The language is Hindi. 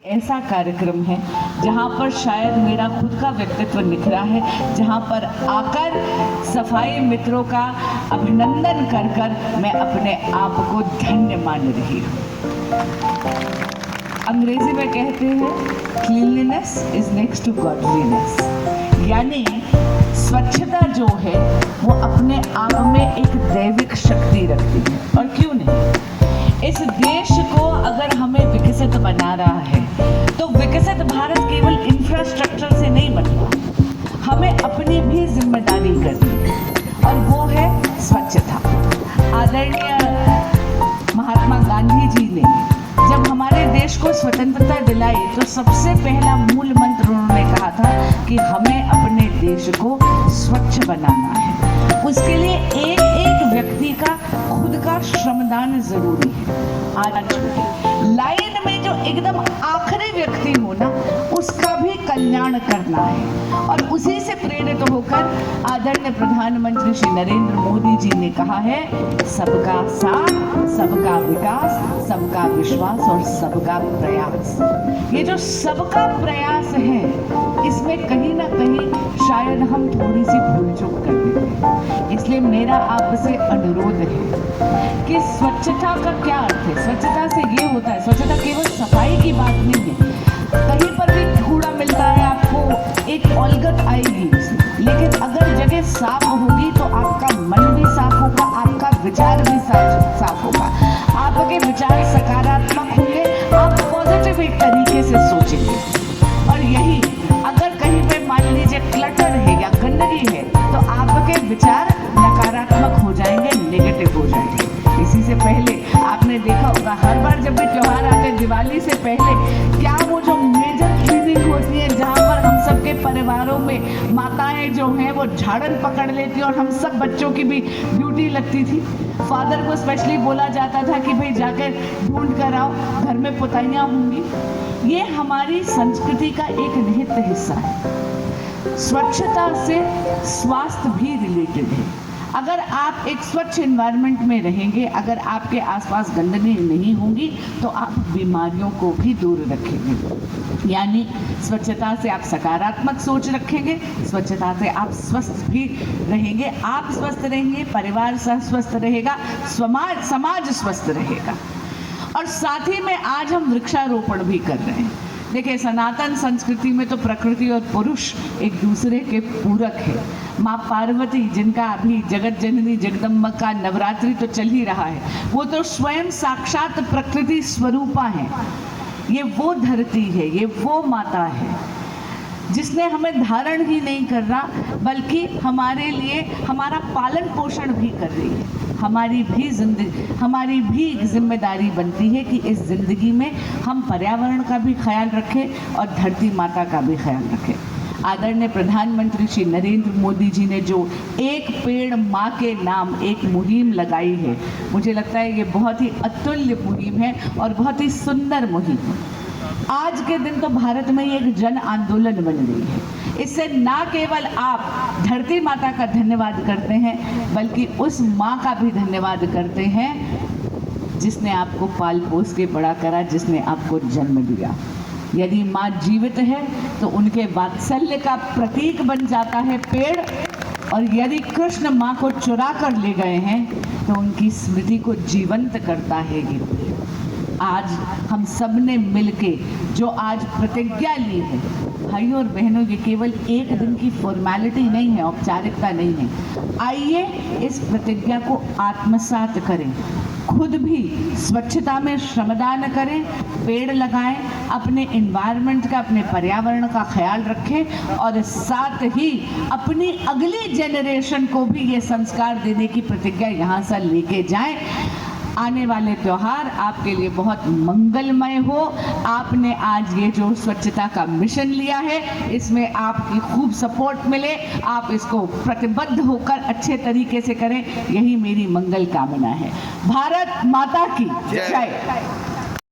ऐसा कार्यक्रम है जहाँ पर शायद मेरा खुद का व्यक्तित्व निखरा है, जहाँ पर आकर सफाई मित्रों का अभिनंदन कर कर मैं अपने आप को धन्य मान रही हूँ। अंग्रेजी में कहते हैं cleanliness is next to godliness, यानी स्वच्छता जो है वो अपने आप में एक दैविक शक्ति रखती है। और क्यों नहीं, इस देश को अगर हमें विकसित बना रहा है तो विकसित भारत केवल इंफ्रास्ट्रक्चर से नहीं बनता, हमें अपनी भी जिम्मेदारी करनी है और वो है स्वच्छता। आदरणीय महात्मा गांधी जी ने जब हमारे देश को स्वतंत्रता दिलाई तो सबसे पहला मूल मंत्र उन्होंने कहा था कि हमें अपने देश को स्वच्छ बनाना है। उसके लिए एक एक व्यक्ति का खुद का श्रमदान जरूरी है। आज लाइन में जो एकदम आखिरी व्यक्ति हो ना, उसका भी कल्याण करना है। और उसी से प्रेरित होकर आदरणीय प्रधानमंत्री श्री नरेंद्र मोदी जी ने कहा है, सबका साथ, सबका विकास, सबका विश्वास और सबका प्रयास। ये जो सबका प्रयास है, इसमें कहीं ना कहीं शायद हम थोड़ी सी भूल चूक कर देते हैं। इसलिए मेरा आपसे अनुरोध है कि स्वच्छता का क्या अर्थ है। स्वच्छता से ये होता है, स्वच्छता केवल सफाई की बात नहीं है। कहीं पर भी कूड़ा मिलता है, आपको एक औलगत आएगी, लेकिन अगर जगह साफ होगी तो आपका मन भी साफ होगा, आपका विचार भी साफ होगा, आपके विचार सकारात्मक होंगे, आप पॉजिटिव एक तरीके से सोचेंगे। और यही अगर कहीं पे मान लीजिए क्लटर है या गंदगी है तो आपके विचार नकारात्मक हो जाएंगे, नेगेटिव हो जाएंगे। इसी से पहले आपने देखा होगा, हर बार जब भी त्योहार आते हैं, दिवाली से पहले क्या वो जो मेजर क्लीनिंग होती है, जहाँ पर हम सबके परिवारों में माताएं जो हैं वो झाड़न पकड़ लेती और हम सब बच्चों की भी ड्यूटी लगती थी। फादर को स्पेशली बोला जाता था कि भाई जाकर ढूंढ कर आओ, घर में पुताइयाँ होंगी। ये हमारी संस्कृति का एक निहित हिस्सा है। स्वच्छता से स्वास्थ्य भी रिलेटेड है। अगर आप एक स्वच्छ एनवायरनमेंट में रहेंगे, अगर आपके आसपास गंदगी नहीं होंगी तो आप बीमारियों को भी दूर रखेंगे। यानी स्वच्छता से आप सकारात्मक सोच रखेंगे, स्वच्छता से आप स्वस्थ भी रहेंगे। आप स्वस्थ रहेंगे, परिवार स्वस्थ रहेगा, समाज स्वस्थ रहेगा। और साथ ही में आज हम वृक्षारोपण भी कर रहे हैं। देखिए, सनातन संस्कृति में तो प्रकृति और पुरुष एक दूसरे के पूरक है। माँ पार्वती, जिनका अभी जगत जननी जगदम्बा का नवरात्रि तो चल ही रहा है, वो तो स्वयं साक्षात प्रकृति स्वरूपा है। ये वो धरती है, ये वो माता है जिसने हमें धारण ही नहीं कर रहा बल्कि हमारे लिए हमारा पालन पोषण भी कर रही है। हमारी भी एक जिम्मेदारी बनती है कि इस जिंदगी में हम पर्यावरण का भी ख्याल रखें और धरती माता का भी ख्याल रखें। आदरणीय प्रधानमंत्री श्री नरेंद्र मोदी जी ने जो एक पेड़ माँ के नाम एक मुहिम लगाई है, मुझे लगता है ये बहुत ही अतुल्य मुहिम है और बहुत ही सुंदर मुहिम है। आज के दिन तो भारत में ये एक जन आंदोलन बन रही है। इससे ना केवल आप धरती माता का धन्यवाद करते हैं बल्कि उस माँ का भी धन्यवाद करते हैं जिसने आपको पाल पोस के बड़ा करा, जिसने आपको जन्म दिया। यदि माँ जीवित है तो उनके वात्सल्य का प्रतीक बन जाता है पेड़, और यदि कृष्ण माँ को चुरा कर ले गए हैं तो उनकी स्मृति को जीवंत करता है ये पेड़। आज हम सब ने मिलके जो आज प्रतिज्ञा ली है, भाइयों और बहनों, ये केवल एक दिन की फॉर्मेलिटी नहीं है, औपचारिकता नहीं है। आइए इस प्रतिज्ञा को आत्मसात करें, खुद भी स्वच्छता में श्रमदान करें, पेड़ लगाएं, अपने एनवायरनमेंट का, अपने पर्यावरण का ख्याल रखें और साथ ही अपनी अगली जनरेशन को भी ये संस्कार देने की प्रतिज्ञा यहाँ से लेके जाएं। आने वाले त्यौहार आपके लिए बहुत मंगलमय हो। आपने आज ये जो स्वच्छता का मिशन लिया है, इसमें आपकी खूब सपोर्ट मिले, आप इसको प्रतिबद्ध होकर अच्छे तरीके से करें, यही मेरी मंगल कामना है। भारत माता की जय।